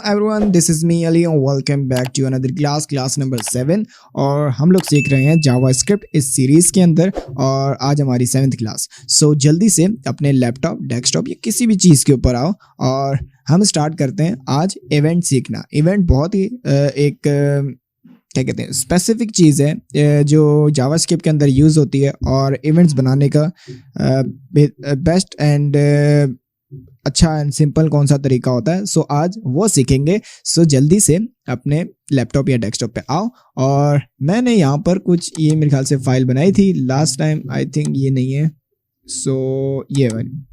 Everyone, this is me Ali और welcome back to another class number 7। और हम लोग सीख रहे हैं जावास्क्रिप्ट इस सीरीज़ के अंदर और आज हमारी 7th क्लास। सो जल्दी से अपने लैपटॉप, डेस्कटॉप या किसी भी चीज़ के ऊपर आओ और हम स्टार्ट करते हैं आज इवेंट सीखना। इवेंट बहुत ही एक क्या कहते हैं स्पेसिफिक चीज़ है जो जावास्क्रिप्ट के अंदर यूज़ होती है और इवेंट्स बनाने का बेस्ट एंड अच्छा एंड सिंपल कौन सा तरीका होता है। सो आज वो सीखेंगे। सो जल्दी से अपने लैपटॉप या डेस्कटॉप पे आओ और मैंने यहाँ पर कुछ ये मेरे ख्याल से फाइल बनाई थी लास्ट टाइम, आई थिंक ये नहीं है। सो ये वाली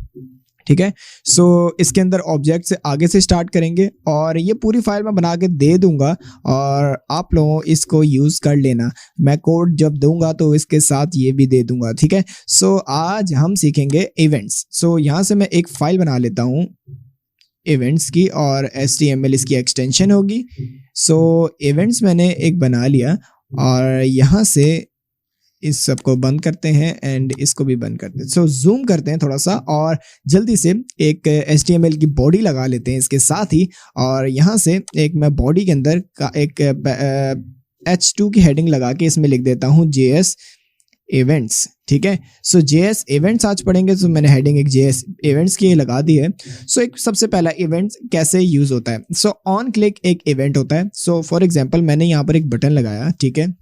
ठीक है। सो इसके अंदर ऑब्जेक्ट से आगे से स्टार्ट करेंगे और ये पूरी फाइल मैं बना के दे दूंगा और आप लोगों इसको यूज़ कर लेना। मैं कोड जब दूंगा तो इसके साथ ये भी दे दूंगा, ठीक है। सो आज हम सीखेंगे इवेंट्स। सो यहाँ से मैं एक फाइल बना लेता हूँ इवेंट्स की और HTML इसकी एक्सटेंशन होगी। सो इवेंट्स मैंने एक बना लिया और यहाँ से इस सबको बंद करते हैं एंड इसको भी बंद करते हैं। सो जूम करते हैं थोड़ा सा और जल्दी से एक HTML की बॉडी लगा लेते हैं इसके साथ ही। और यहाँ से एक मैं बॉडी के अंदर का एक H2 की हेडिंग लगा के इसमें लिख देता हूँ JS इवेंट्स, ठीक है। सो JS इवेंट्स आज पढ़ेंगे। तो मैंने हेडिंग एक JS इवेंट्स की लगा दी है। सो एक सबसे पहला इवेंट कैसे यूज़ होता है। सो ऑन क्लिक एक इवेंट होता है। सो फॉर एग्जाम्पल मैंने यहाँ पर एक बटन लगाया, ठीक है,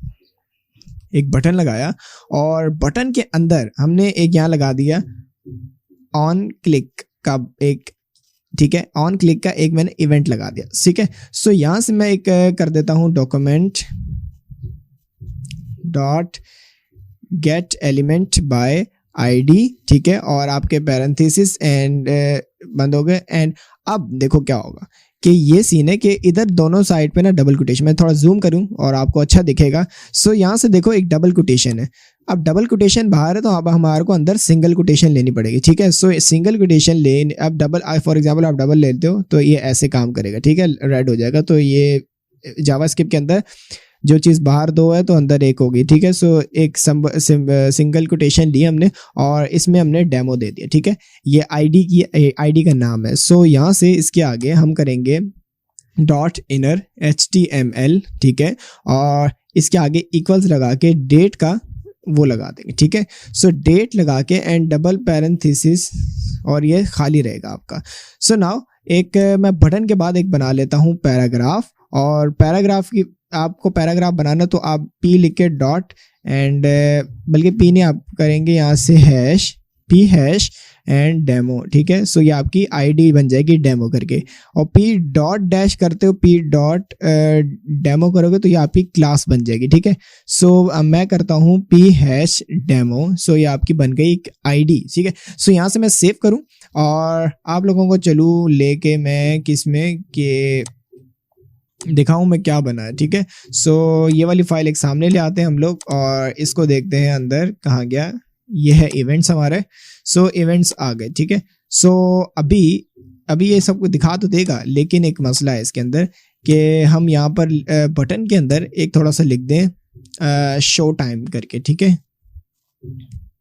एक बटन लगाया और बटन के अंदर हमने एक यहाँ लगा दिया ऑन क्लिक का एक, ठीक है, ऑन क्लिक का एक मैंने इवेंट लगा दिया, ठीक है। सो यहाँ से मैं एक कर देता हूँ document dot get element bye ID, ठीक है, और आपके पैरेंथेसिस एंड बंद हो गए। एंड अब देखो क्या होगा कि ये सीन है कि इधर दोनों साइड पे ना डबल कोटेशन, मैं थोड़ा जूम करूं और आपको अच्छा दिखेगा। सो यहाँ से देखो एक डबल कोटेशन है। अब डबल कोटेशन बाहर है तो अब हमारे को अंदर सिंगल कोटेशन लेनी पड़ेगी, ठीक है। सो सिंगल कोटेशन ले, अब डबल फॉर एग्जांपल आप डबल लेते हो तो ये ऐसे काम करेगा, ठीक है, रेड हो जाएगा। तो ये जावास्क्रिप्ट के अंदर जो चीज़ बाहर दो है तो अंदर एक होगी, ठीक है। सो एक सिंगल कोटेशन ली हमने और इसमें हमने डेमो दे दिया, ठीक है। ये ID का नाम है। सो यहाँ से इसके आगे हम करेंगे डॉट इनर HTML, ठीक है, और इसके आगे इक्वल्स लगा के डेट का वो लगा देंगे, ठीक है। सो डेट लगा के एंड डबल पैरेंथेसिस और ये खाली रहेगा आपका। सो नाउ एक मैं बटन के बाद एक बना लेता हूँ पैराग्राफ। और पैराग्राफ की आपको पैराग्राफ बनाना तो आप P लिख के डॉट एंड बल्कि P नहीं, आप करेंगे यहाँ से P हैश एंड डेमो, ठीक है। सो ये आपकी ID बन जाएगी डेमो करके। और P डॉट डैश करते हो, P डॉट डेमो करोगे तो ये आपकी क्लास बन जाएगी, ठीक है। सो मैं करता हूँ P हैश डेमो। सो ये आपकी बन गई एक ID, ठीक है। सो यहाँ से मैं सेव करूँ और आप लोगों को चलूँ लेके मैं किस में के दिखाऊं मैं क्या बना है, ठीक है। सो ये वाली फाइल एक सामने ले आते हैं हम लोग और इसको देखते हैं अंदर कहाँ गया। ये है इवेंट्स हमारे। सो इवेंट्स आ गए, ठीक है। सो अभी ये सबको दिखा तो देगा लेकिन एक मसला है इसके अंदर कि हम यहाँ पर बटन के अंदर एक थोड़ा सा लिख दें शो टाइम करके, ठीक है,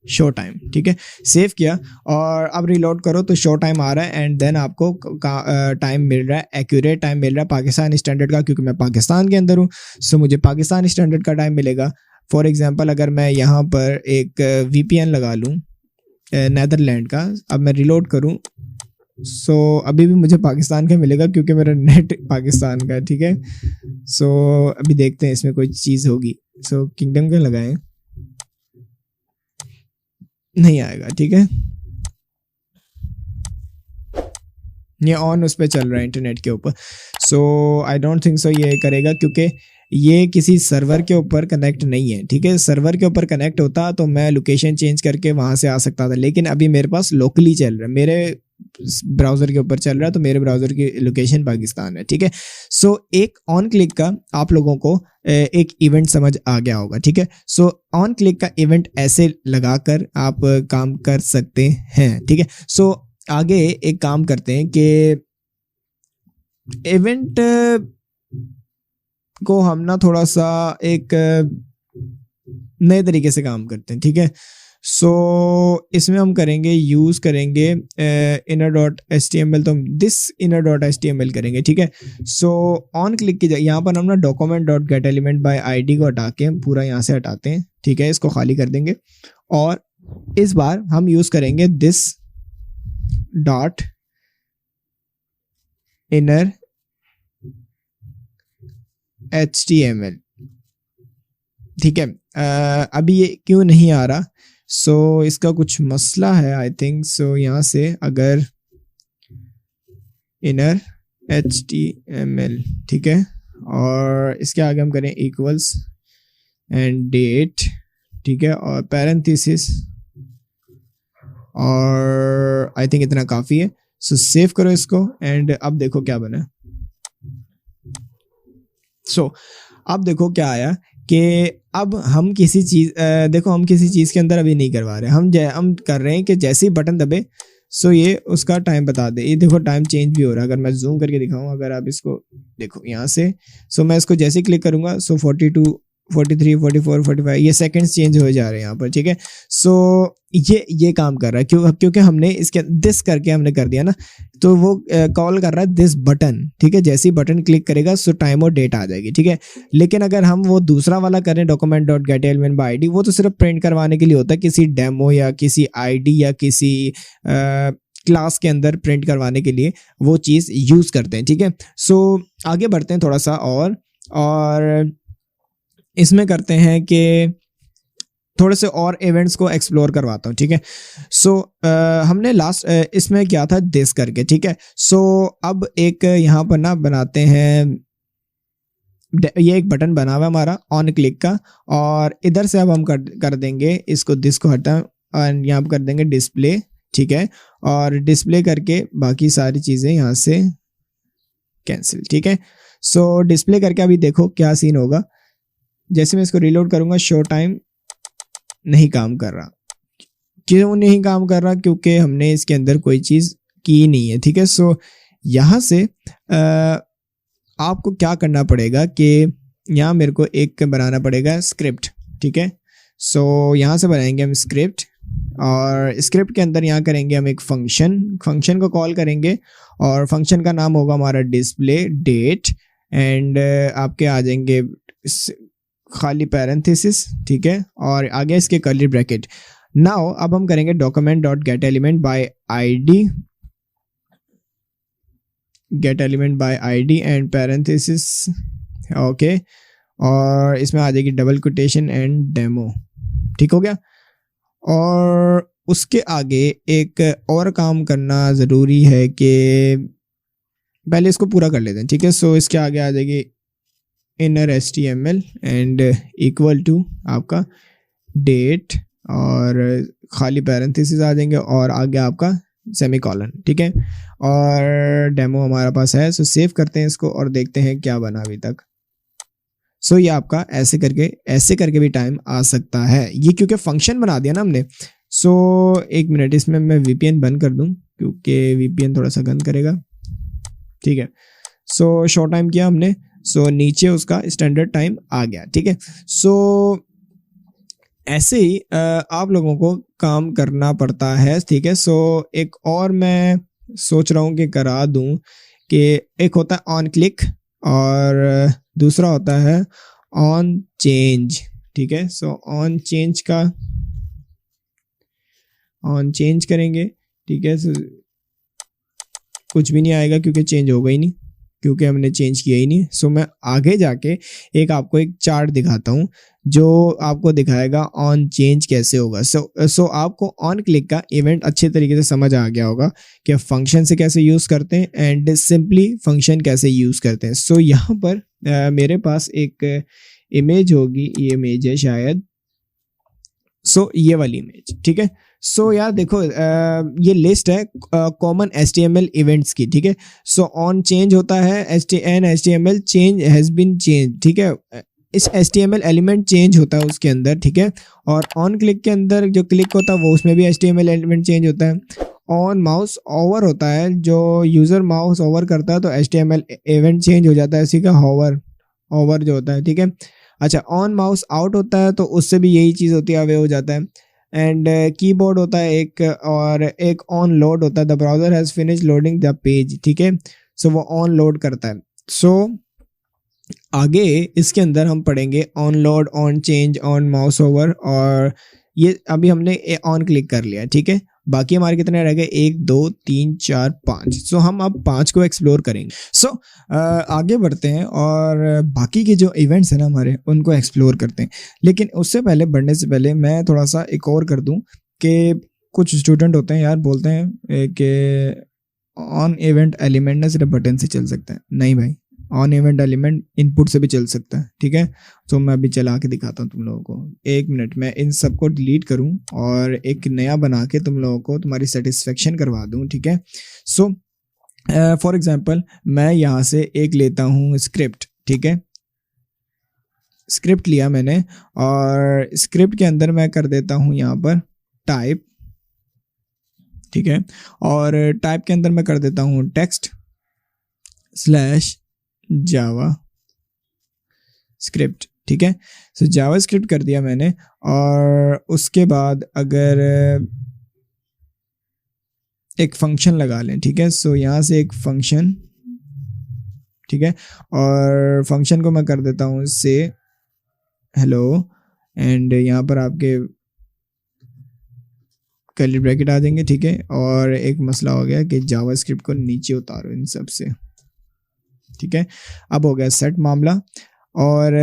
शो टाइम, ठीक है। सेव किया और अब रिलोड करो तो शो टाइम आ रहा है एंड देन आपको टाइम मिल रहा है, एक्यूरेट टाइम मिल रहा है पाकिस्तान स्टैंडर्ड का, क्योंकि मैं पाकिस्तान के अंदर हूँ। सो मुझे पाकिस्तान स्टैंडर्ड का टाइम मिलेगा। फॉर एग्जांपल अगर मैं यहाँ पर एक VPN लगा लूँ नेदरलैंड का, अब मैं रिलोड करूँ सो अभी भी मुझे पाकिस्तान का मिलेगा क्योंकि मेरा नेट पाकिस्तान का है, ठीक है। सो अभी देखते हैं इसमें कोई चीज़ होगी। सो किंगडम का लगाएं, नहीं आएगा, ठीक है। ये ऑन उस पर चल रहा है इंटरनेट के ऊपर। सो आई डोंट थिंक सो ये करेगा क्योंकि ये किसी सर्वर के ऊपर कनेक्ट नहीं है, ठीक है। सर्वर के ऊपर कनेक्ट होता तो मैं लोकेशन चेंज करके वहाँ से आ सकता था, लेकिन अभी मेरे पास लोकली चल रहा है, मेरे ब्राउज़र के ऊपर चल रहा है तो मेरे ब्राउज़र की लोकेशन पाकिस्तान है, ठीक है। सो एक ऑन क्लिक का आप लोगों को एक इवेंट समझ आ गया होगा, ठीक है। सो ऑन क्लिक का इवेंट ऐसे लगाकर आप काम कर सकते हैं, ठीक है। सो आगे एक काम करते हैं कि इवेंट को हम ना थोड़ा सा एक नए तरीके से काम करते हैं, ठीक है। सो इसमें हम करेंगे यूज़ करेंगे inner dot H T M L, तो हम this inner dot H T M L करेंगे, ठीक है। सो ऑन क्लिक की जगह यहाँ पर हम ना document dot get element by ID को हटा के हम पूरा यहाँ से हटाते हैं, ठीक है, इसको खाली कर देंगे। और इस बार हम यूज़ करेंगे this dot inner H T M L, ठीक है। अभी ये क्यों नहीं आ रहा, सो इसका कुछ मसला है आई थिंक। सो यहाँ से अगर inner H T M L, ठीक है, और इसके आगे हम करें इक्वल्स एंड डेट, ठीक है, और पैरेंथेसिस, और आई थिंक इतना काफ़ी है। सो सेव करो इसको एंड अब देखो क्या बना। सो अब देखो क्या आया कि अब हम किसी चीज़ देखो हम किसी चीज़ के अंदर अभी नहीं करवा रहे, हम कर रहे हैं कि जैसे ही बटन दबे सो ये उसका टाइम बता दे। ये देखो टाइम चेंज भी हो रहा है, अगर मैं जूम करके दिखाऊं, अगर आप इसको देखो यहाँ से, सो मैं इसको जैसे ही क्लिक करूँगा सो 42, 43, 44, 45 ये सेकंड्स चेंज हो जा रहे हैं यहाँ पर, ठीक है। सो ये काम कर रहा है क्योंकि हमने इसके दिस करके हमने कर दिया ना, तो वो कॉल कर रहा है दिस बटन, ठीक है। जैसे ही बटन क्लिक करेगा सो टाइम और डेट आ जाएगी, ठीक है। लेकिन अगर हम वो दूसरा वाला करें document dot get element by ID, वो तो सिर्फ प्रिंट करवाने के लिए होता है, किसी डेमो या किसी आईडी या किसी क्लास के अंदर प्रिंट करवाने के लिए वो चीज़ यूज़ करते हैं, ठीक है। सो आगे बढ़ते हैं थोड़ा सा और इसमें करते हैं कि थोड़े से और इवेंट्स को एक्सप्लोर करवाता हूँ, ठीक है। सो हमने लास्ट इसमें किया था दिस करके, ठीक है। सो अब एक यहाँ पर ना बनाते हैं, ये एक बटन बना हुआ है हमारा ऑन क्लिक का, और इधर से अब हम कर देंगे इसको, दिस को हटा और यहाँ पर कर देंगे डिस्प्ले, ठीक है, और डिस्प्ले करके बाकी सारी चीज़ें यहाँ से कैंसिल, ठीक है। सो डिस्प्ले करके अभी देखो क्या सीन होगा। जैसे मैं इसको रीलोड करूँगा शो टाइम नहीं काम कर रहा। क्यों नहीं काम कर रहा? क्योंकि हमने इसके अंदर कोई चीज़ की नहीं है, ठीक है। सो यहाँ से आपको क्या करना पड़ेगा कि यहाँ मेरे को एक बनाना पड़ेगा स्क्रिप्ट, ठीक है। सो यहाँ से बनाएंगे हम स्क्रिप्ट, और स्क्रिप्ट के अंदर यहाँ करेंगे हम एक फंक्शन को कॉल करेंगे, और फंक्शन का नाम होगा हमारा डिस्प्ले डेट, एंड आपके आ जाएंगे खाली पैरेंथेसिस, ठीक है, और आगे इसके कर्ली ब्रैकेट। नाउ अब हम करेंगे document dot get element by ID, gate element by ID and parenthesis, okay, और इसमें आ जाएगी डबल कोटेशन एंड डेमो, ठीक हो गया। और उसके आगे एक और काम करना ज़रूरी है कि पहले इसको पूरा कर लेते हैं, ठीक है। सो इसके आगे आ जाएगी inner H T M L and equal to आपका डेट, और खाली पैरेंथेसिस आ जाएंगे, और आगे आपका सेमीकोलन, ठीक है। और डेमो हमारे पास है, सो सेव करते हैं इसको और देखते हैं क्या बना अभी तक। सो ये आपका ऐसे करके भी टाइम आ सकता है, ये क्योंकि फंक्शन बना दिया ना हमने। सो एक मिनट, इसमें मैं वीपीएन बंद कर दूं क्योंकि वीपीएन थोड़ा सा गंद करेगा, ठीक है। सो शॉर्ट टाइम किया हमने, सो नीचे उसका स्टैंडर्ड टाइम आ गया, ठीक है। सो ऐसे ही आप लोगों को काम करना पड़ता है, ठीक है। सो एक और मैं सोच रहा हूँ कि करा दूँ कि एक होता है ऑन क्लिक और दूसरा होता है ऑन चेंज, ठीक है। सो ऑन चेंज करेंगे, ठीक है। सो कुछ भी नहीं आएगा क्योंकि चेंज होगा ही नहीं, क्योंकि हमने चेंज किया ही नहीं। सो मैं आगे जाके आपको एक चार्ट दिखाता हूँ जो आपको दिखाएगा ऑन चेंज कैसे होगा। सो आपको ऑन क्लिक का इवेंट अच्छे तरीके से समझ आ गया होगा कि फंक्शन से कैसे यूज़ करते हैं एंड सिंपली फंक्शन कैसे यूज़ करते हैं। सो यहाँ पर मेरे पास एक इमेज होगी, ये इमेज है शायद, सो ये वाली इमेज, ठीक है। सो यार देखो ये लिस्ट है कॉमन HTML इवेंट्स की, ठीक है। सो ऑन चेंज होता है HTML change has been change, ठीक है। इस HTML एलिमेंट चेंज होता है उसके अंदर, ठीक है। और ऑन क्लिक के अंदर जो क्लिक होता है वो उसमें भी HTML एलिमेंट चेंज होता है। ऑन माउस ओवर होता है, जो यूज़र माउस ओवर करता है तो HTML इवेंट चेंज हो जाता है, इसी का ओवर जो होता है, ठीक है। अच्छा, ऑन माउस आउट होता है तो उससे भी यही चीज़ होती है, अवे हो जाता है। एंड कीबोर्ड होता है एक, और एक ऑन लोड होता है, the browser has finish loading the page, ठीक है। सो वो ऑन लोड करता है। सो आगे इसके अंदर हम पढ़ेंगे on load, on change, on mouse over, और ये अभी हमने ऑन क्लिक कर लिया, ठीक है। बाकी हमारे कितने रह गए, 1 2 3 4 5। सो हम अब 5 को एक्सप्लोर करेंगे। सो आगे बढ़ते हैं और बाकी के जो इवेंट्स हैं ना हमारे, उनको एक्सप्लोर करते हैं। लेकिन उससे पहले, बढ़ने से पहले मैं थोड़ा सा एक और कर दूं कि कुछ स्टूडेंट होते हैं यार, बोलते हैं कि ऑन इवेंट एलिमेंट ना सिर्फ बटन से चल सकता है। नहीं भाई, ऑन इवेंट एलिमेंट इनपुट से भी चल सकता है, ठीक है। तो मैं अभी चला के दिखाता हूँ तुम लोगों को। 1 मिनट, मैं इन सबको डिलीट करूँ और एक नया बना के तुम लोगों को तुम्हारी सेटिस्फेक्शन करवा दूँ, ठीक है। सो फॉर एग्जांपल मैं यहाँ से एक लेता हूँ स्क्रिप्ट, ठीक है। स्क्रिप्ट लिया मैंने, और स्क्रिप्ट के अंदर मैं कर देता हूँ यहाँ पर टाइप, ठीक है। और टाइप के अंदर मैं कर देता हूँ टेक्स्ट स्लैश जावा स्क्रिप्ट, ठीक है। सो जावा स्क्रिप्ट कर दिया मैंने, और उसके बाद अगर एक फंक्शन लगा लें, ठीक है। सो यहाँ से एक फंक्शन, ठीक है, और फंक्शन को मैं कर देता हूँ से हेलो, एंड यहाँ पर आपके कर्ली ब्रैकेट आ जाएंगे, ठीक है। और एक मसला हो गया कि जावा स्क्रिप्ट को नीचे उतारो इन सब से, ठीक है। अब हो गया सेट मामला, और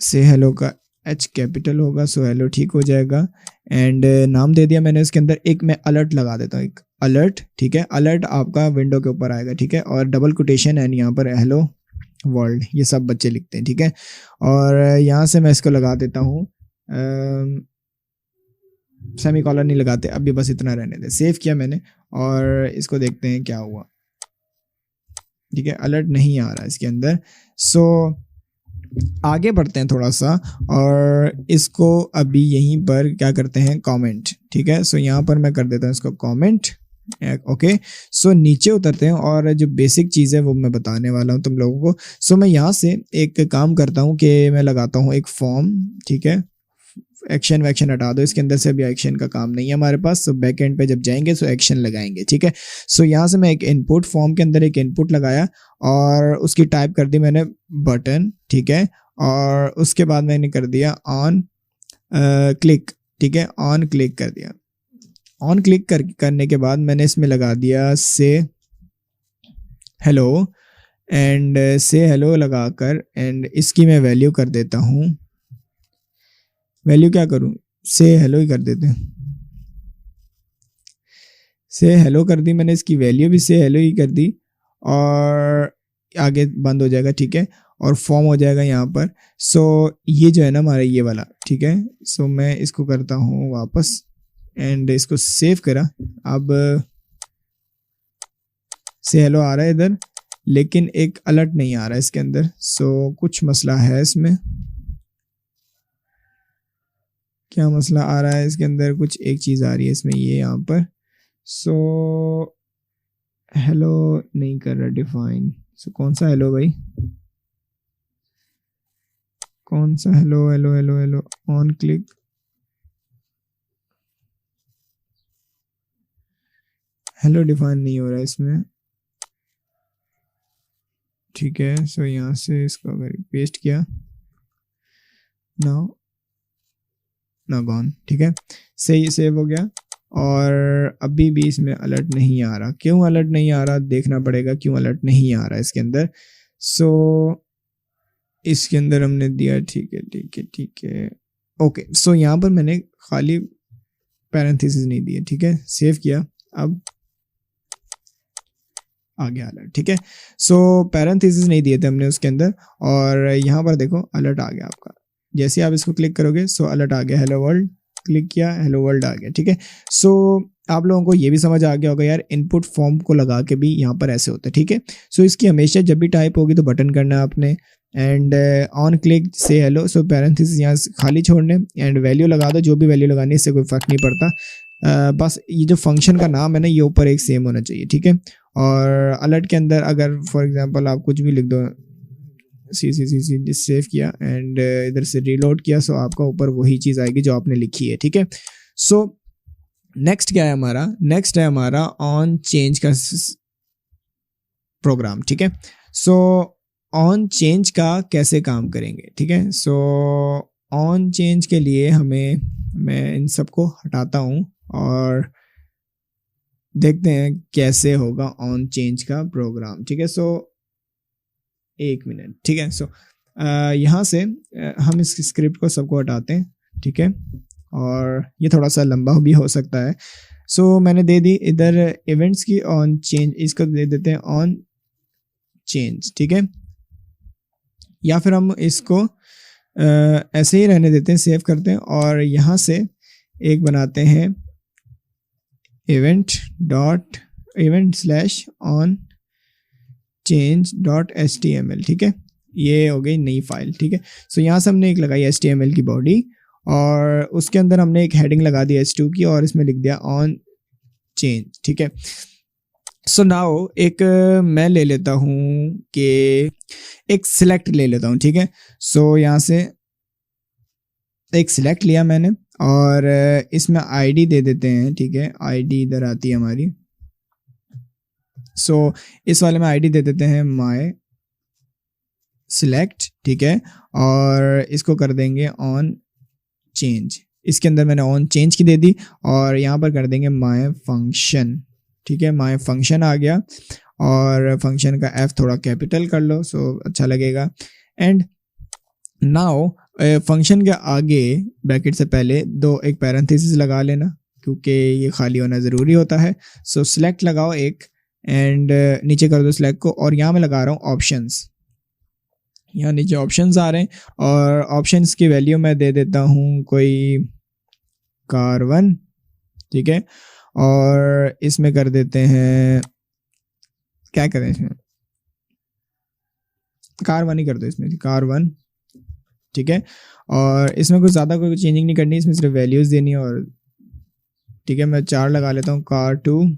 से हेलो का एच कैपिटल होगा, सो हेलो ठीक हो जाएगा। एंड नाम दे दिया मैंने इसके अंदर, एक मैं अलर्ट लगा देता हूँ, एक अलर्ट, ठीक है। अलर्ट आपका विंडो के ऊपर आएगा, ठीक है। और डबल कोटेशन एंड यहाँ पर हेलो वर्ल्ड, ये सब बच्चे लिखते हैं, ठीक है। और यहाँ से मैं इसको लगा देता हूँ, सेमी कॉलर नहीं लगाते अभी, बस इतना रहने दे। सेव किया मैंने, और इसको देखते हैं क्या हुआ, ठीक है। अलर्ट नहीं आ रहा इसके अंदर। सो आगे बढ़ते हैं थोड़ा सा, और इसको अभी यहीं पर क्या करते हैं, कमेंट, ठीक है। सो यहाँ पर मैं कर देता हूँ इसको कमेंट, ओके। सो नीचे उतरते हैं, और जो बेसिक चीज़ है वो मैं बताने वाला हूँ तुम लोगों को। सो मैं यहाँ से एक काम करता हूँ कि मैं लगाता हूँ एक फॉर्म, ठीक है। एक्शन वैक्शन हटा दो, इसके अंदर से अभी एक्शन का काम नहीं है हमारे पास। सो बैक एंड पे जब जाएंगे तो एक्शन लगाएंगे, ठीक है। सो यहाँ से मैं एक इनपुट, फॉर्म के अंदर एक इनपुट लगाया, और उसकी टाइप कर दी मैंने बटन, ठीक है। और उसके बाद मैंने कर दिया ऑन क्लिक, ठीक है। ऑन क्लिक कर दिया। ऑन क्लिक करने के बाद मैंने इसमें लगा दिया से हेलो, एंड से हेलो लगाकर, एंड इसकी मैं वैल्यू कर देता हूँ, वैल्यू क्या करूं, से हेलो ही कर देते हैं। से हेलो कर दी मैंने, इसकी वैल्यू भी से हेलो ही कर दी, और आगे बंद हो जाएगा, ठीक है। और फॉर्म हो जाएगा यहाँ पर। सो ये जो है ना हमारा ये वाला, ठीक है। सो मैं इसको करता हूँ वापस, एंड इसको सेव करा। अब से हेलो आ रहा है इधर, लेकिन एक अलर्ट नहीं आ रहा है इसके अंदर। सो कुछ मसला है इसमें, क्या मसला आ रहा है इसके अंदर, कुछ एक चीज़ आ रही है इसमें, ये यहाँ पर। सो हेलो नहीं कर रहा डिफाइन। सो कौन सा हेलो भाई, कौन सा hello, hello hello hello, on click, hello define नहीं हो रहा है इसमें, ठीक है। सो यहाँ से इसको अगर पेस्ट किया, ना गॉन, ठीक है। सही, सेव हो गया। और अभी भी इसमें अलर्ट नहीं आ रहा। क्यों अलर्ट नहीं आ रहा, देखना पड़ेगा क्यों अलर्ट नहीं आ रहा है इसके अंदर। सो इसके अंदर हमने दिया, ठीक है ठीक है ठीक है, ओके। सो यहाँ पर मैंने खाली पैरेंथेसिस नहीं दिया, ठीक है। सेव किया, अब आ गया अलर्ट, ठीक है। सो पैरेंथेसिस नहीं दिए थे हमने उसके अंदर, और यहाँ पर देखो अलर्ट आ गया आपका। जैसे आप इसको क्लिक करोगे सो अलर्ट आ गया, हेलो वर्ल्ड, क्लिक किया हेलो वर्ल्ड आ गया, ठीक है। सो आप लोगों को ये भी समझ आ गया होगा यार, इनपुट फॉर्म को लगा के भी यहाँ पर ऐसे होता है, ठीक है। सो इसकी हमेशा जब भी टाइप होगी तो बटन करना है आपने, एंड ऑन क्लिक से हेलो, सो पैरेंथेसिस यहाँ खाली छोड़ने, एंड वैल्यू लगा दो, जो भी वैल्यू लगानी है, इससे कोई फ़र्क नहीं पड़ता। बस ये जो फंक्शन का नाम है ना, ये ऊपर एक सेम होना चाहिए, ठीक है। और अलर्ट के अंदर अगर फॉर एग्जांपल आप कुछ भी लिख दो, सी सेव किया एंड इधर से रीलोड किया, सो आपका ऊपर वही चीज़ आएगी जो आपने लिखी है, ठीक है। सो नेक्स्ट क्या है हमारा, नेक्स्ट है हमारा ऑन चेंज का प्रोग्राम, ठीक है। सो ऑन चेंज का कैसे काम करेंगे, ठीक है। सो ऑन चेंज के लिए हमें, मैं इन सबको हटाता हूँ और देखते हैं कैसे होगा ऑन चेंज का प्रोग्राम, ठीक है। सो एक मिनट, ठीक है। सो यहाँ से हम इस स्क्रिप्ट को सबको हटाते हैं, ठीक है, और ये थोड़ा सा लंबा भी हो सकता है। सो मैंने दे दी इधर इवेंट्स की ऑन चेंज, इसको दे देते हैं ऑन चेंज, ठीक है। या फिर हम इसको ऐसे ही रहने देते हैं, सेव करते हैं और यहाँ से एक बनाते हैं event slash on change dot HTML, ठीक है। ये हो गई नई फाइल, ठीक है। सो यहाँ से हमने एक लगाई HTML की बॉडी और उसके अंदर हमने एक हेडिंग लगा दी H2 की और इसमें लिख दिया ऑन चेंज, ठीक है। सो नाउ एक मैं ले लेता हूँ कि एक सिलेक्ट ले लेता हूँ, ठीक है। सो यहाँ से एक सिलेक्ट लिया मैंने और इसमें आईडी दे देते हैं, ठीक है। आईडी इधर आती है हमारी, सो इस वाले में आईडी दे देते हैं माय सिलेक्ट, ठीक है, और इसको कर देंगे ऑन चेंज। इसके अंदर मैंने ऑन चेंज की दे दी और यहाँ पर कर देंगे माय फंक्शन, ठीक है। माय फंक्शन आ गया और फंक्शन का F थोड़ा कैपिटल कर लो, सो अच्छा लगेगा। एंड नाउ फंक्शन के आगे ब्रैकेट से पहले एक पैरेंथेसिस लगा लेना क्योंकि ये खाली होना ज़रूरी होता है। सो सिलेक्ट लगाओ एक एंड नीचे कर दो सिलेक्ट को और यहाँ मैं लगा रहा हूँ ऑप्शंस। यहाँ नीचे ऑप्शंस आ रहे हैं और ऑप्शंस की वैल्यू मैं दे देता हूँ कोई car1, ठीक है, और इसमें कर देते हैं, क्या करें इसमें, car1 ही कर दो, इसमें car1, ठीक है। और इसमें कुछ ज़्यादा कोई चेंजिंग नहीं करनी, इसमें सिर्फ वैल्यूज़ देनी है और ठीक है। मैं 4 लगा लेता हूँ, car2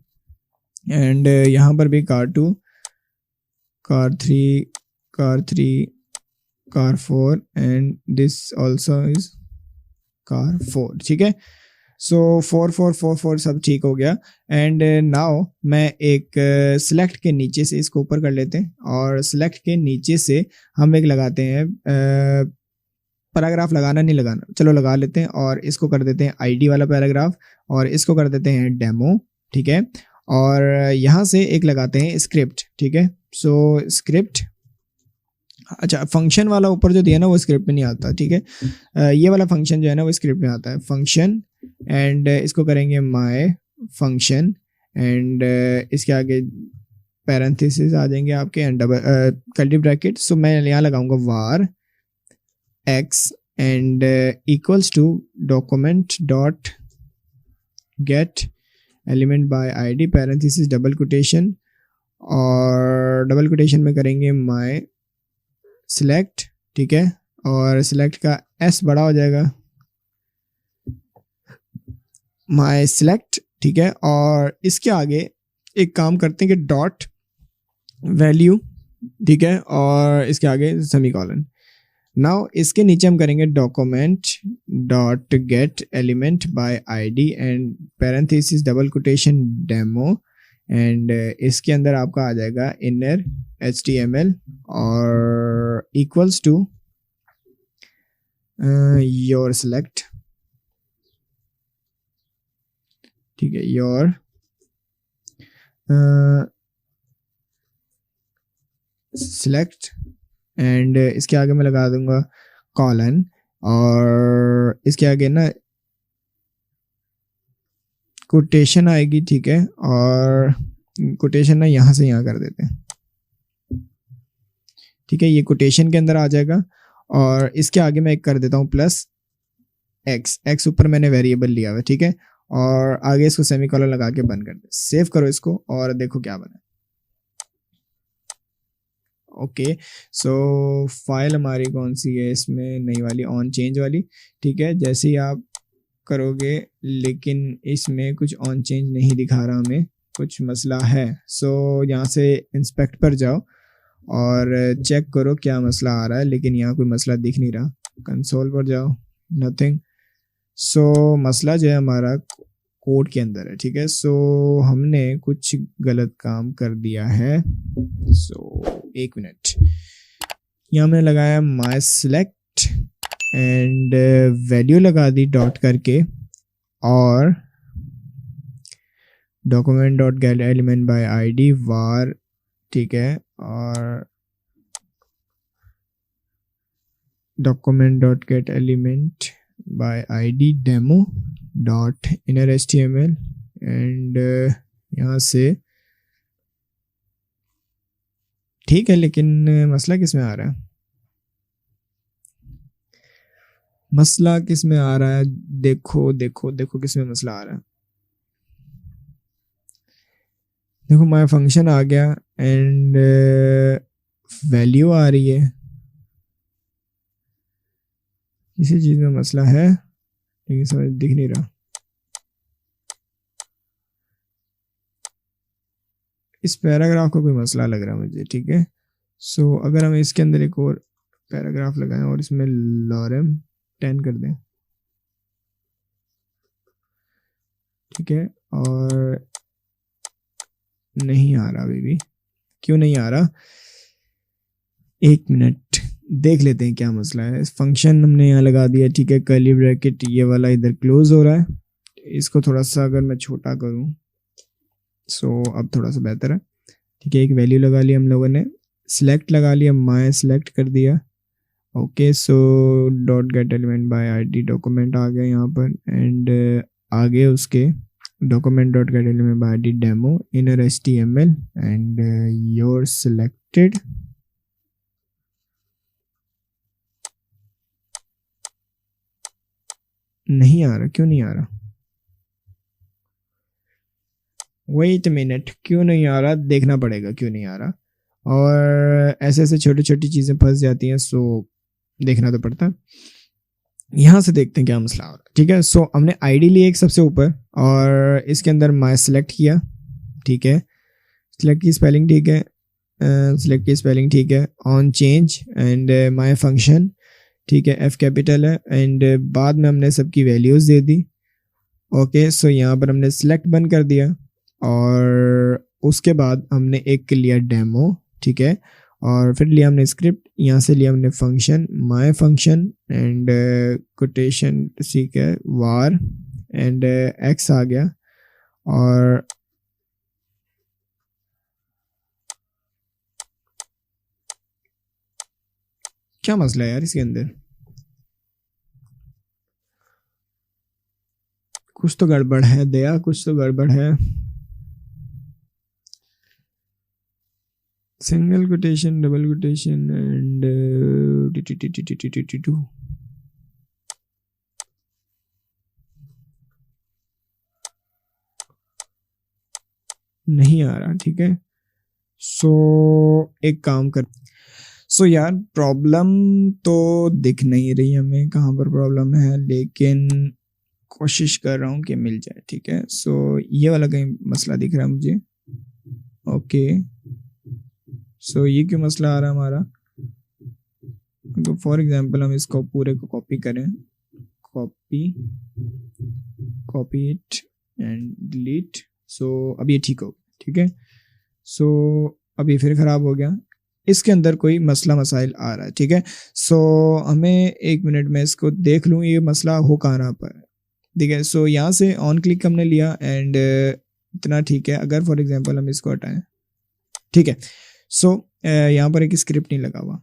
एंड यहाँ पर भी car2, car3, car4 and this also is car4, ठीक है। सो 4 4 4 4 सब ठीक हो गया। एंड नाउ मैं एक सिलेक्ट के नीचे से इसको ऊपर कर लेते हैं और सिलेक्ट के नीचे से हम एक लगाते हैं, पैराग्राफ लगाना नहीं लगाना, चलो लगा लेते हैं और इसको कर देते हैं आईडी वाला पैराग्राफ और इसको कर देते हैं डेमो, ठीक है। और यहाँ से एक लगाते हैं स्क्रिप्ट, ठीक है। सो स्क्रिप्ट, अच्छा फंक्शन वाला ऊपर जो दिया ना वो स्क्रिप्ट में नहीं आता, ठीक है। ये वाला फंक्शन जो है ना वो स्क्रिप्ट में आता है, फंक्शन, एंड इसको करेंगे माय फंक्शन एंड इसके आगे पैरेंथेसिस आ जाएंगे आपके and double curly bracket. So मैं यहाँ लगाऊंगा var x and equals to document dot get element by ID parenthesis double quotation और डबल कोटेशन में करेंगे माय सिलेक्ट, ठीक है, और सिलेक्ट का S बड़ा हो जाएगा, माय सिलेक्ट, ठीक है। और इसके आगे एक काम करते हैं कि डॉट वैल्यू, ठीक है, और इसके आगे सेमीकोलन। नाउ इसके नीचे हम करेंगे document dot get element by ID and parenthesis double quotation demo and इसके अंदर आपका आ जाएगा इनर HTML और इक्वल्स टू योर सिलेक्ट, ठीक है, योर सिलेक्ट एंड इसके आगे मैं लगा दूंगा कॉलन और इसके आगे ना कोटेशन आएगी, ठीक है, और कोटेशन ना यहाँ से यहाँ कर देते हैं, ठीक है, ये कोटेशन के अंदर आ जाएगा और इसके आगे मैं एक कर देता हूँ प्लस x ऊपर मैंने वेरिएबल लिया हुआ है, ठीक है, और आगे इसको सेमीकोलन लगा के बंद कर दे। सेव करो इसको और देखो क्या बना। ओके, सो फाइल हमारी कौन सी है इसमें, नई वाली ऑन चेंज वाली, ठीक है। जैसे ही आप करोगे लेकिन इसमें कुछ ऑन चेंज नहीं दिखा रहा, हमें कुछ मसला है। सो यहाँ से इंस्पेक्ट पर जाओ और चेक करो क्या मसला आ रहा है, लेकिन यहाँ कोई मसला दिख नहीं रहा। कंसोल पर जाओ, नथिंग। सो मसला जो है हमारा कोड के अंदर है, ठीक है। सो हमने कुछ गलत काम कर दिया है। सो एक मिनट, यहाँ मैंने लगाया माई सेलेक्ट एंड वैल्यू लगा दी डॉट करके, और document dot get element by ID var, ठीक है, और document dot get element by ID demo dot inner HTML and यहाँ से, ठीक है। लेकिन मसला किस में आ रहा है? मसला किस में आ रहा है? देखो देखो देखो किस में मसला आ रहा है। देखो माय फंक्शन आ गया एंड वैल्यू आ रही है। इसी चीज में मसला है, लेकिन समझ दिख नहीं रहा। इस पैराग्राफ का कोई मसला लग रहा है मुझे, ठीक है। सो अगर हम इसके अंदर एक और पैराग्राफ लगाएं और इसमें लॉरेम 10 कर दें, ठीक है, और नहीं आ रहा अभी भी। क्यों नहीं आ रहा? एक मिनट देख लेते हैं क्या मसला है। फंक्शन हमने यहाँ लगा दिया, ठीक है, कर्ली ब्रैकेट ये वाला इधर क्लोज हो रहा है। इसको थोड़ा सा अगर मैं छोटा करूँ, सो अब थोड़ा सा बेहतर है, ठीक है। एक वैल्यू लगा लिया हम लोगों ने, सिलेक्ट लगा लिया, माय सिलेक्ट कर दिया, okay. So dot get element by ID document आ गया यहाँ पर, एंड आगे उसके document dot get element by ID demo inner HTML and your selected, नहीं आ रहा। क्यों नहीं आ रहा? वेट मिनट, क्यों नहीं आ रहा? देखना पड़ेगा क्यों नहीं आ रहा। और ऐसे ऐसे छोटी छोटी चीज़ें फंस जाती हैं, सो देखना तो पड़ता है। यहाँ से देखते हैं क्या मसला हो रहा है, ठीक है। सो हमने आईडी ली एक सबसे ऊपर और इसके अंदर माय सेलेक्ट किया, ठीक है। सेलेक्ट की स्पेलिंग ठीक है, सेलेक्ट की स्पेलिंग ठीक है। On change and my function, ठीक है, एफ कैपिटल है, एंड बाद में हमने सबकी वैल्यूज़ दे दी, ओके। सो यहाँ पर हमने सेलेक्ट बंद कर दिया और उसके बाद हमने एक लिया डेमो, ठीक है, और फिर लिया हमने स्क्रिप्ट, यहाँ से लिया हमने function my function and quotation, ठीक है, वार एंड एक्स आ गया। और क्या मसला है यार इसके अंदर? कुछ तो गड़बड़ है दया, कुछ तो गड़बड़ है। Single quotation, double quotation and नहीं आ रहा, ठीक है। सो एक काम कर, सो यार प्रॉब्लम तो दिख नहीं रही हमें कहाँ पर प्रॉब्लम है, लेकिन कोशिश कर रहा हूँ कि मिल जाए, ठीक है। सो ये वाला कहीं मसला दिख रहा है मुझे, ओके। सो ये क्यों मसला आ रहा है हमारा? तो फॉर एग्जांपल हम इसको पूरे को कॉपी करें, कॉपी इट एंड डिलीट। सो अब ये ठीक हो, ठीक है। सो अब ये फिर ख़राब हो गया, इसके अंदर कोई मसला मसाइल आ रहा है, ठीक है। सो हमें एक मिनट में इसको देख लूँ ये मसला हो कहाँ रहा पर, ठीक है। सो यहाँ से ऑन क्लिक हमने लिया एंड इतना ठीक है। अगर फॉर एग्जांपल हम इसको हटाएं, ठीक है। सो यहाँ पर एक स्क्रिप्ट नहीं लगा हुआ,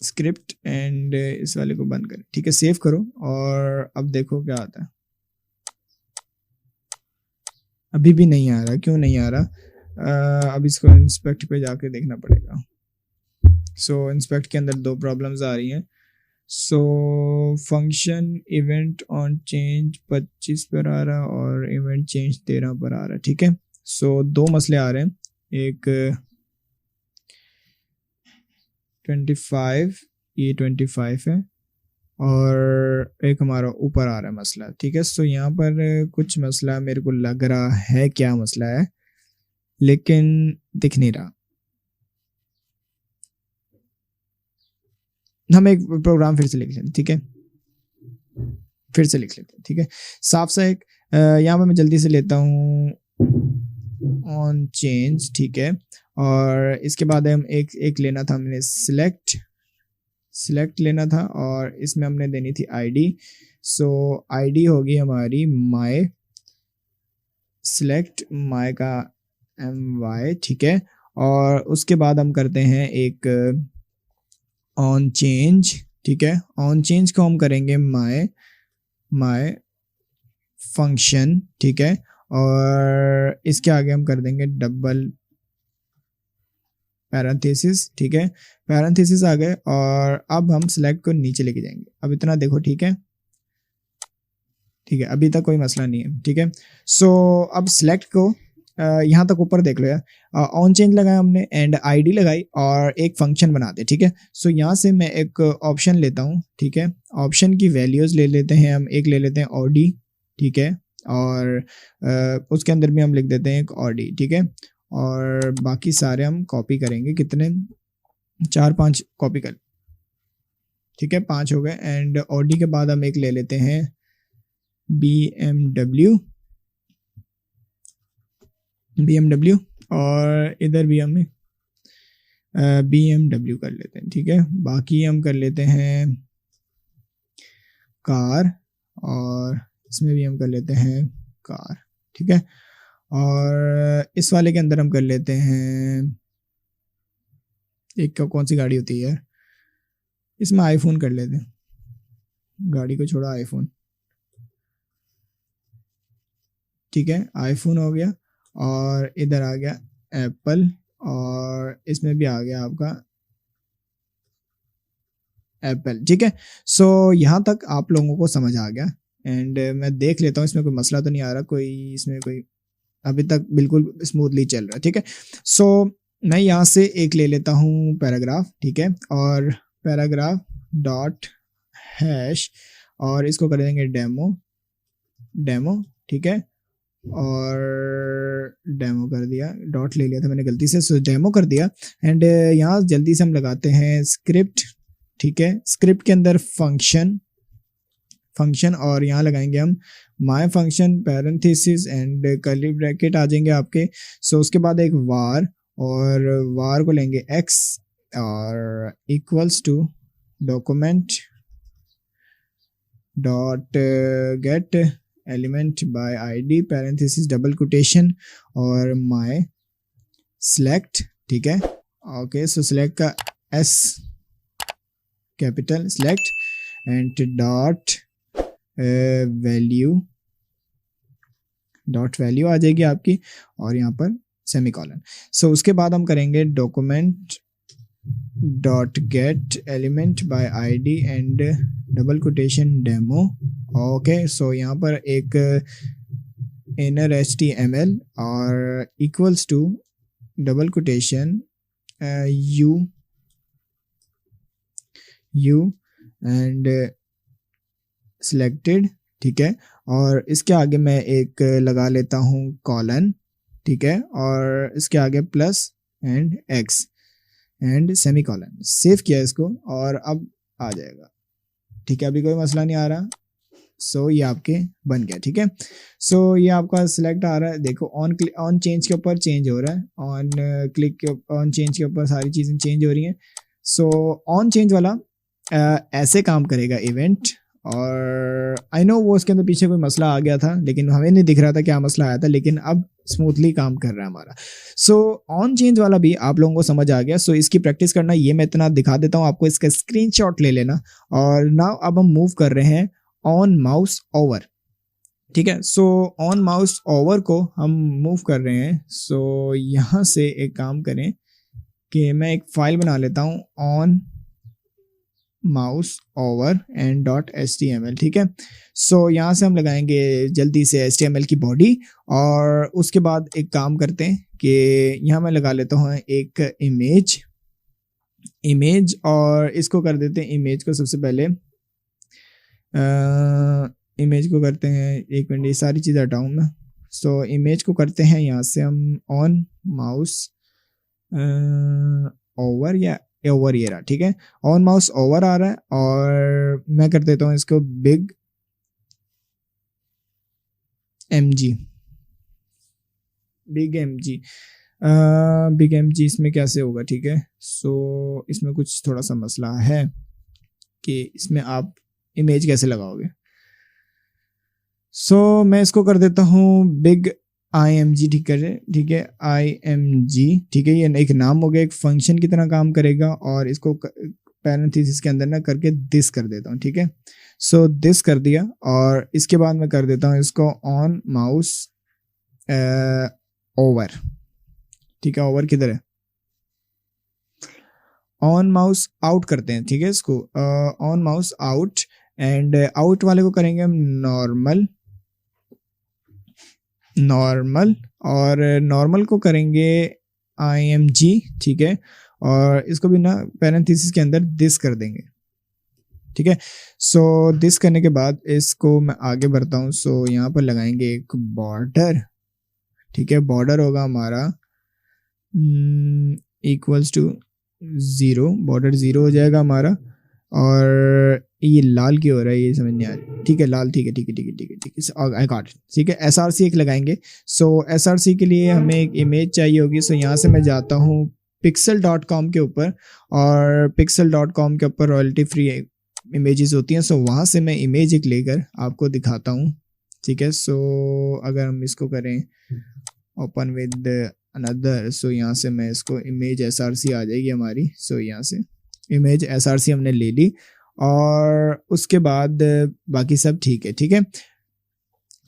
स्क्रिप्ट एंड इस वाले को बंद करें, ठीक है, सेव करो और अब देखो क्या आता है। अभी भी नहीं आ रहा, क्यों नहीं आ रहा? अब इसको इंस्पेक्ट पे जाके देखना पड़ेगा। सो इंस्पेक्ट के अंदर दो प्रॉब्लम्स आ रही हैं। So function event on change 25 पर आ रहा और इवेंट चेंज 13 पर आ रहा, ठीक है। सो दो मसले आ रहे हैं, एक 25, ये 25 है, और एक हमारा ऊपर आ रहा है मसला, ठीक है। सो यहाँ पर कुछ मसला मेरे को लग रहा है, क्या मसला है लेकिन दिख नहीं रहा। हम एक प्रोग्राम फिर से लिख लेते हैं, ठीक है, फिर से लिख लेते हैं, ठीक है। साफ सा एक यहाँ पर मैं जल्दी से लेता हूँ ऑन चेंज, ठीक है। और इसके बाद हम एक लेना था, हमने सिलेक्ट लेना था और इसमें हमने देनी थी आईडी। सो आईडी होगी हमारी माय सिलेक्ट माय का my, ठीक है। और उसके बाद हम करते हैं एक ऑन चेंज, ठीक है। ऑन चेंज को हम करेंगे माय फंक्शन, ठीक है। और इसके आगे हम कर देंगे डबल पैरेंथेसिस, ठीक है। पैरेंथेसिस आ गए और अब हम सिलेक्ट को नीचे लेके जाएंगे। अब इतना देखो, ठीक है, ठीक है, अभी तक कोई मसला नहीं है, ठीक है। सो अब सिलेक्ट को यहाँ तक ऊपर देख लो यार, ऑन चेंज लगाया हमने एंड आईडी लगाई और एक फंक्शन बना दे, ठीक है। सो यहाँ से मैं एक ऑप्शन लेता हूँ, ठीक है। ऑप्शन की वैल्यूज ले लेते हैं हम, एक ले लेते हैं ऑडी, ठीक है। और उसके अंदर भी हम लिख देते हैं एक ऑडी, ठीक है। और बाकी सारे हम कॉपी करेंगे, कितने 4-5 कॉपी कर, ठीक है, 5 हो गए। एंड ऑडी के बाद हम एक ले लेते हैं BMW और इधर भी हमें BMW कर लेते हैं, ठीक है। बाकी हम कर लेते हैं कार और इसमें भी हम कर लेते हैं कार, ठीक है। और इस वाले के अंदर हम कर लेते हैं एक, कौन सी गाड़ी होती है यार, इसमें आईफोन कर लेते हैं, गाड़ी को छोड़ा आईफोन, ठीक है। आईफोन हो गया और इधर आ गया एप्पल और इसमें भी आ गया आपका एप्पल, ठीक है। सो यहाँ तक आप लोगों को समझ आ गया एंड मैं देख लेता हूँ इसमें कोई मसला तो नहीं आ रहा, कोई इसमें कोई, अभी तक बिल्कुल स्मूथली चल रहा है, ठीक है। सो मैं यहाँ से एक ले लेता हूँ पैराग्राफ, ठीक है। और पैराग्राफ डॉट हैश और इसको कर देंगे डेमो, ठीक है। और डेमो कर दिया, डॉट ले लिया था मैंने गलती से, सो डेमो कर दिया। एंड यहाँ जल्दी से हम लगाते हैं स्क्रिप्ट, ठीक है। स्क्रिप्ट के अंदर फंक्शन और यहाँ लगाएंगे हम my function parenthesis and curly bracket आ जाएंगे आपके। सो उसके बाद एक वार और वार को लेंगे x और equals to document dot get element by ID parenthesis double quotation और माय सिलेक्ट, ठीक है। ओके, सो सिलेक्ट का S capital select and dot value आ जाएगी आपकी और यहाँ पर सेमीकोलन। सो उसके बाद हम करेंगे document dot get element by ID and double quotation demo. Okay, so यहाँ पर एक इनर HTML और equals to double quotation you and selected, ठीक है। और इसके आगे मैं एक लगा लेता हूँ कॉलन, ठीक है। और इसके आगे plus and x and semicolon. Save किया इसको और अब आ जाएगा, ठीक है, अभी कोई मसला नहीं आ रहा। सो ये आपके बन गया, ठीक है। सो ये आपका सिलेक्ट आ रहा है, देखो ऑन चेंज के ऊपर चेंज हो रहा है, ऑन चेंज के ऊपर सारी चीज़ें चेंज हो रही हैं। सो ऑन चेंज वाला ऐसे काम करेगा इवेंट, और आई नो वो उसके अंदर पीछे कोई मसला आ गया था लेकिन हमें नहीं दिख रहा था क्या मसला आया था, लेकिन अब स्मूथली काम कर रहा है हमारा। सो ऑन चेंज वाला भी आप लोगों को समझ आ गया। सो इसकी प्रैक्टिस करना, ये मैं इतना दिखा देता हूँ आपको, इसका स्क्रीनशॉट ले लेना। और नाउ अब हम मूव कर रहे हैं ऑन माउस ओवर, ठीक है। सो ऑन माउस ओवर को हम मूव कर रहे हैं। सो यहाँ से एक काम करें कि मैं एक फाइल बना लेता हूँ on mouse over and dot HTML, ठीक है। सो यहाँ से हम लगाएंगे जल्दी से HTML की बॉडी और उसके बाद एक काम करते हैं कि यहाँ मैं लगा लेता हूँ एक इमेज और इसको कर देते हैं, इमेज को सबसे पहले इमेज को करते हैं, एक मिनट ये सारी चीज़ें हटाऊँ मैं। सो इमेज को करते हैं यहाँ से हम ऑन माउस ओवर, या ओवर ये रहा, ठीक है, ऑन माउस ओवर आ रहा है, और मैं कर देता हूँ इसको big MG, big MG। Big MG इसमें कैसे होगा, ठीक है। सो इसमें कुछ थोड़ा सा मसला है कि इसमें आप इमेज कैसे लगाओगे। सो मैं इसको कर देता हूँ बिग IMG, ठीक है, ठीक है, IMG, ठीक है। ये एक नाम हो गया, एक फंक्शन की तरह काम करेगा, और इसको पैरेंथेसिस के अंदर ना करके दिस कर देता हूँ, ठीक है। सो दिस कर दिया, और इसके बाद मैं कर देता हूँ इसको ऑन माउस ओवर, ठीक है। ओवर किधर है, ऑन माउस आउट करते हैं, ठीक है, इसको on mouse out, and out वाले को करेंगे हम नॉर्मल, नॉर्मल, और नॉर्मल को करेंगे IMG, ठीक है, और इसको भी ना पैरेंथेसिस के अंदर दिस कर देंगे, ठीक है। सो दिस करने के बाद इसको मैं आगे बढ़ता हूँ। सो यहाँ पर लगाएंगे एक बॉर्डर, ठीक है, बॉर्डर होगा हमारा इक्वल्स टू 0, बॉर्डर 0 हो जाएगा हमारा, और ये लाल क्यों हो रहा है ये समझ नहीं आ रही, ठीक है, लाल, ठीक है, ठीक है, ठीक है, ठीक है, ठीक है, आई गॉट, ठीक है। SRC एक लगाएंगे। सो SRC के लिए हमें एक इमेज चाहिए होगी। सो यहाँ से मैं जाता हूँ pixel.com के ऊपर, और pixel.com के ऊपर रॉयल्टी फ्री इमेजेस होती हैं। सो वहाँ से मैं इमेज एक लेकर आपको दिखाता हूँ, ठीक है। सो अगर हम इसको करें ओपन विद अनदर, सो यहाँ से मैं इसको इमेज SRC आ जाएगी हमारी। सो यहाँ से इमेज SRC हमने ले ली, और उसके बाद बाकी सब ठीक है, ठीक है।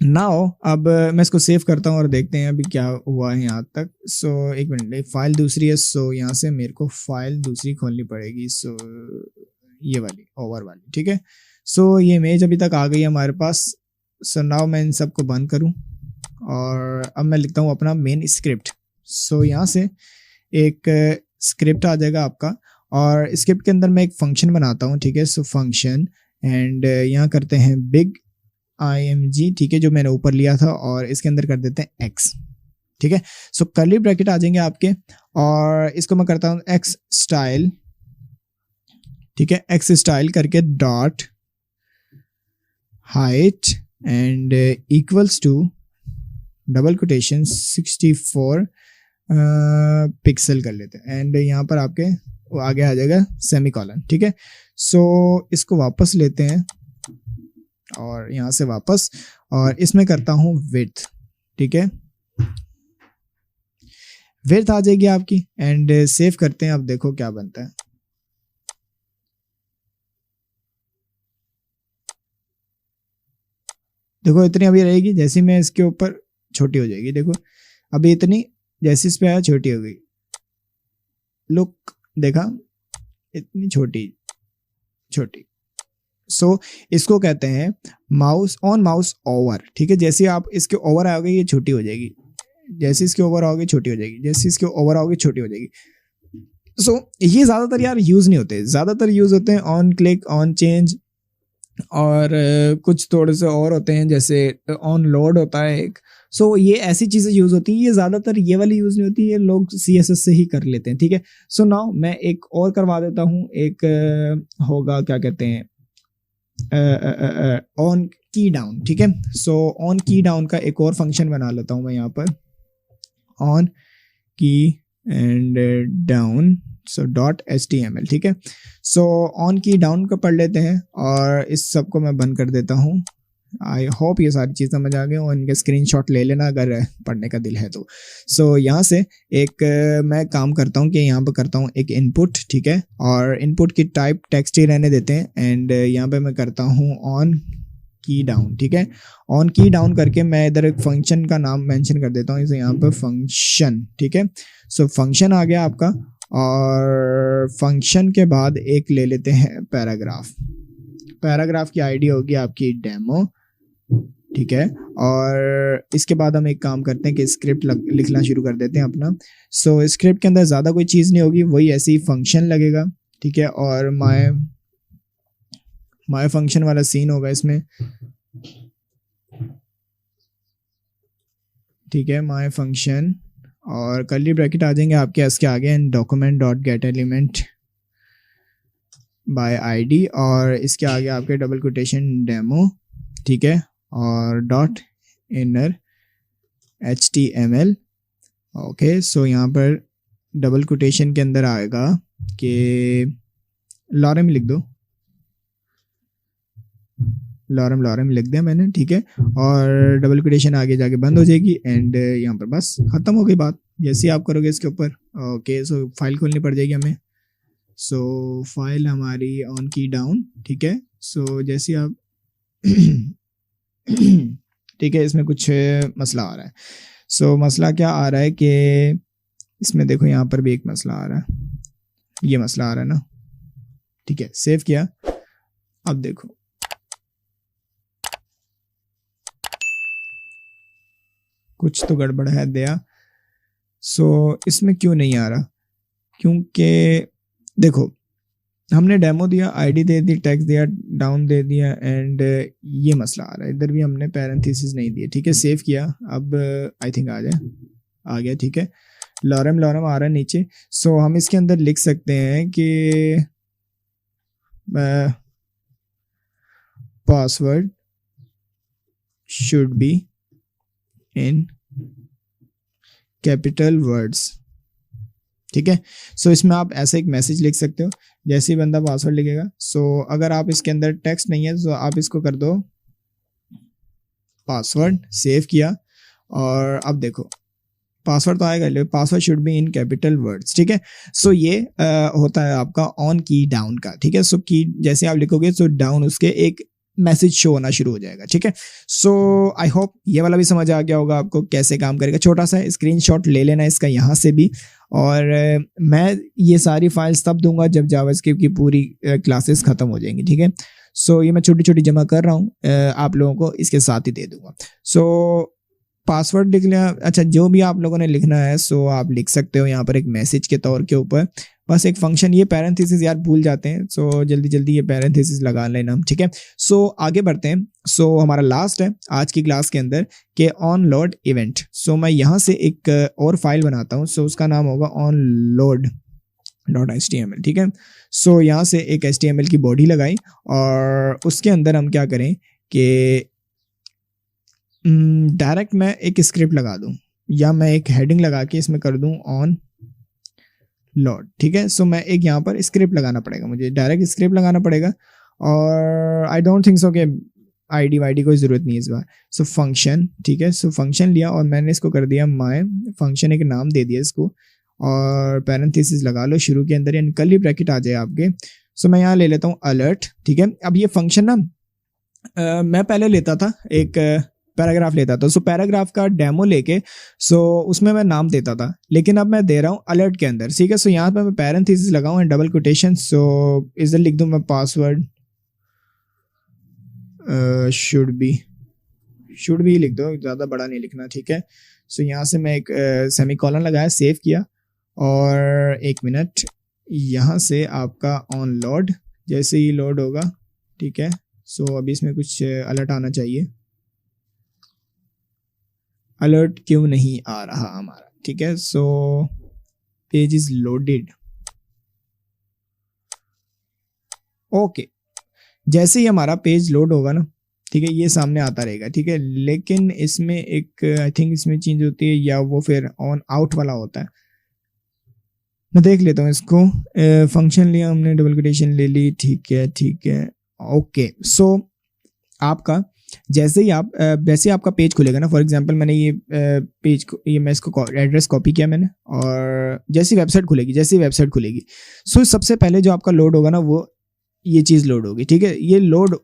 नाउ अब मैं इसको सेव करता हूँ और देखते हैं अभी क्या हुआ है यहाँ तक। सो एक मिनट, फाइल दूसरी है, सो यहाँ से मेरे को फाइल दूसरी खोलनी पड़ेगी। सो ये वाली ओवर वाली, ठीक है। सो ये इमेज अभी तक आ गई है हमारे पास। सो नाउ मैं इन सबको बंद करूँ, और अब मैं लिखता हूँ अपना मेन स्क्रिप्ट। सो यहाँ से एक स्क्रिप्ट आ जाएगा आपका, और स्क्रिप्ट के अंदर मैं एक फंक्शन बनाता हूँ, ठीक है। सो फंक्शन, एंड यहाँ करते हैं बिग IMG, ठीक है, जो मैंने ऊपर लिया था, और इसके अंदर कर देते हैं X, ठीक है। सो कर्ली ब्रैकेट आ जाएंगे आपके, और इसको मैं करता हूँ X स्टाइल, ठीक है, X स्टाइल करके dot height and equals to double quotation 64 pixel कर लेते हैं, एंड यहाँ पर आपके वो आगे आ जाएगा सेमीकोलन, ठीक है। सो इसको वापस लेते हैं, और यहाँ से वापस, और इसमें करता हूँ विड्थ, ठीक है, विड्थ आ जाएगी आपकी, एंड सेव करते हैं। अब देखो क्या बनता है। देखो इतनी अभी रहेगी, जैसे मैं इसके ऊपर छोटी हो जाएगी, देखो अभी इतनी, जैसे इस पे आया छोटी हो गई, लुक देखा, इतनी छोटी छोटी। सो इसको कहते हैं माउस ऑन माउस ओवर, ठीक है। जैसे आप इसके ओवर आओगे ये छोटी हो जाएगी, जैसे इसके ओवर आओगे छोटी हो जाएगी, जैसे इसके ओवर आओगे छोटी हो जाएगी। सो ये ज़्यादातर यार यूज़ नहीं होते, ज़्यादातर यूज़ होते हैं ऑन क्लिक, ऑन चेंज, और कुछ थोड़े से और होते हैं, जैसे ऑन लोड होता है एक। सो ये ऐसी चीज़ें यूज़ होती हैं, ये ज़्यादातर ये वाली यूज़ नहीं होती, ये लोग CSS से ही कर लेते हैं, ठीक है। सो नाउ मैं एक और करवा देता हूँ, एक होगा क्या कहते हैं ऑन की डाउन, ठीक है। सो ऑन की डाउन का एक और फंक्शन बना लेता हूँ मैं यहाँ पर, ऑन की and down, so dot HTML, ठीक है। सो ऑन की डाउन का पढ़ लेते हैं, और इस सब को मैं बंद कर देता हूँ। आई होप ये सारी चीज़ समझ आ गई, और इनके स्क्रीनशॉट ले लेना अगर पढ़ने का दिल है तो। सो यहाँ से एक मैं काम करता हूँ कि यहाँ पर करता हूँ एक इनपुट, ठीक है, और इनपुट की टाइप टेक्स्ट ही रहने देते हैं, एंड यहाँ पे मैं करता हूँ ऑन की डाउन, ठीक है। ऑन की डाउन करके मैं इधर एक फंक्शन का नाम मेंशन कर देता हूँ, इसे यहाँ पर फंक्शन, ठीक है। सो फंक्शन आ गया आपका, और फंक्शन के बाद एक ले लेते हैं पैराग्राफ। पैराग्राफ की आईडी होगी आपकी डेमो, ठीक है। और इसके बाद हम एक काम करते हैं कि स्क्रिप्ट लिखना शुरू कर देते हैं अपना। सो स्क्रिप्ट के अंदर ज़्यादा कोई चीज़ नहीं होगी, वही ऐसे ही फंक्शन लगेगा, ठीक है। और माय माय फंक्शन वाला सीन होगा इसमें, ठीक है, माय फंक्शन और कर्ली ब्रैकेट आ जाएंगे आपके इसके आगे and document dot get element by ID और इसके आगे आपके डबल कोटेशन डेमो, ठीक है, और dot inner HTML। Okay, so यहाँ पर डबल कोटेशन के अंदर आएगा कि लॉरम लिख दो, लॉरम लिख दिया मैंने, ठीक है, और डबल कोटेशन आगे जाके बंद हो जाएगी एंड यहाँ पर बस ख़त्म हो गई बात। जैसे आप करोगे इसके ऊपर, ओके, सो फाइल खोलनी पड़ जाएगी हमें। सो फाइल हमारी ऑन की डाउन, ठीक है, सो जैसे आप ठीक है, इसमें कुछ मसला आ रहा है। सो मसला क्या आ रहा है कि इसमें देखो यहाँ पर भी एक मसला आ रहा है, ये मसला आ रहा है ना, ठीक है, सेव किया। अब देखो कुछ तो गड़बड़ है दया। सो इसमें क्यों नहीं आ रहा, क्योंकि देखो हमने डेमो दिया, आईडी दे दी, टैक्स दिया, डाउन दे दिया एंड ये मसला आ रहा है। इधर भी हमने पैरेंथेसिस नहीं दिए, ठीक है, सेव किया। अब आई थिंक आ गया, ठीक है, लॉरम आ रहा है नीचे। सो हम इसके अंदर लिख सकते हैं कि password should be in capital words, ठीक है। सो इसमें आप ऐसे एक मैसेज लिख सकते हो जैसे ही बंदा पासवर्ड लिखेगा। सो अगर आप इसके अंदर टेक्स्ट नहीं है तो आप इसको कर दो पासवर्ड, सेव किया और अब देखो पासवर्ड तो आएगा, password should be in capital words, ठीक है। सो ये होता है आपका ऑन की डाउन का, ठीक है। सो की जैसे आप लिखोगे तो डाउन उसके एक मैसेज शो होना शुरू हो जाएगा, ठीक है। सो आई होप ये वाला भी समझ आ गया होगा आपको कैसे काम करेगा। छोटा सा स्क्रीनशॉट ले लेना इसका यहाँ से भी, और मैं ये सारी फाइल्स तब दूंगा जब जावास्क्रिप्ट की पूरी क्लासेस ख़त्म हो जाएंगी, ठीक है। सो ये मैं छोटी छोटी जमा कर रहा हूँ, आप लोगों को इसके साथ ही दे दूंगा। सो पासवर्ड लिख लिया, अच्छा जो भी आप लोगों ने लिखना है सो आप लिख सकते हो यहाँ पर एक मैसेज के तौर के ऊपर, बस एक फंक्शन, ये पैरेंथेसिस यार भूल जाते हैं, सो जल्दी जल्दी ये पैरेंथेसिस लगा लेना, ठीक है। सो आगे बढ़ते हैं। सो हमारा लास्ट है आज की क्लास के अंदर के ऑन लोड इवेंट। सो मैं यहाँ से एक और फाइल बनाता हूँ, सो उसका नाम होगा ऑन लोड .html, ठीक है। सो यहाँ से एक HTML की बॉडी लगाई और उसके अंदर हम क्या करें कि डायरेक्ट मैं एक स्क्रिप्ट लगा दूं या मैं एक हेडिंग लगा के इसमें कर दूं ऑन लोड, ठीक है। सो मैं एक यहाँ पर स्क्रिप्ट लगाना पड़ेगा, मुझे डायरेक्ट स्क्रिप्ट लगाना पड़ेगा और आई डोंट थिंक सो कि आईडी वाईडी कोई ज़रूरत नहीं है इस बार। सो फंक्शन, ठीक है, सो फंक्शन लिया और मैंने इसको कर दिया माय फंक्शन, एक नाम दे दिया इसको और पैरेंथेसिस लगा लो शुरू के अंदर, यानी कर्ली ब्रैकेट आ जाए आपके। सो मैं यहाँ ले लेता हूँ अलर्ट, ठीक है। अब ये फंक्शन ना मैं पहले लेता था एक पैराग्राफ लेता था, सो पैराग्राफ का डेमो लेके सो उसमें मैं नाम देता था, लेकिन अब मैं दे रहा हूँ अलर्ट के अंदर, ठीक है। सो यहाँ पे मैं पैरेंथेसिस लगाऊं एंड डबल कोटेशन, सो इधर लिख दूं मैं पासवर्ड शुड बी लिख दो, ज़्यादा बड़ा नहीं लिखना, ठीक है। सो यहाँ से मैं एक सेमीकोलन लगाया, सेव किया और 1 मिनट, यहाँ से आपका ऑन लोड जैसे ही लोड होगा, ठीक है। सो अभी इसमें कुछ अलर्ट आना चाहिए, अलर्ट क्यों नहीं आ रहा हमारा, ठीक है। So page is loaded, okay. जैसे ही हमारा पेज लोड होगा ना, ठीक है, ये सामने आता रहेगा, ठीक है। लेकिन इसमें एक आई थिंक इसमें चेंज होती है या वो फिर ऑन आउट वाला होता है, मैं देख लेता हूँ इसको। फंक्शन लिया हमने, डबल कोटेशन ले ली, ठीक है, ओके। सो आपका जैसे ही आपका पेज खुलेगा ना, फॉर एग्जांपल मैंने ये पेज को, ये मैं इसको एड्रेस कॉपी किया मैंने और जैसी वेबसाइट खुलेगी, सो सबसे पहले जो आपका लोड होगा ना वो ये चीज़ लोड होगी, ठीक है। ये लोड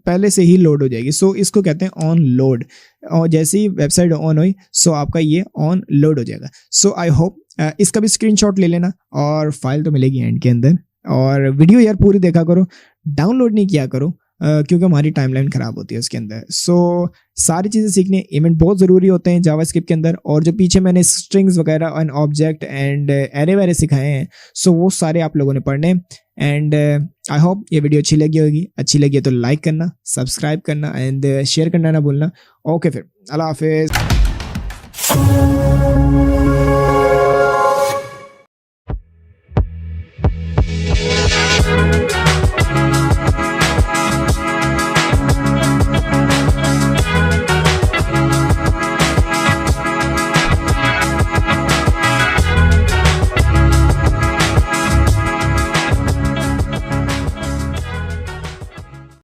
पहले से ही लोड हो जाएगी, सो इसको कहते हैं ऑन लोड, और जैसे ही वेबसाइट ऑन हुई सो आपका ये ऑन लोड हो जाएगा। सो आई होप इसका भी स्क्रीनशॉट ले लेना और फाइल तो मिलेगी एंड के अंदर, और वीडियो यार पूरी देखा करो, डाउनलोड नहीं किया करो, क्योंकि हमारी टाइमलाइन ख़राब होती है उसके अंदर। सो सारी चीज़ें सीखने इवेंट बहुत ज़रूरी होते हैं जावास्क्रिप्ट के अंदर। और जो पीछे मैंने स्ट्रिंग्स वगैरह एंड ऑब्जेक्ट एंड एरे वगैरह सिखाए हैं, सो वो सारे आप लोगों ने पढ़ने। एंड आई होप ये वीडियो अच्छी लगी होगी। अच्छी लगी है तो लाइक करना, सब्सक्राइब करना एंड शेयर करना ना भूलना। ओके फिर, अल्लाह हाफिज़।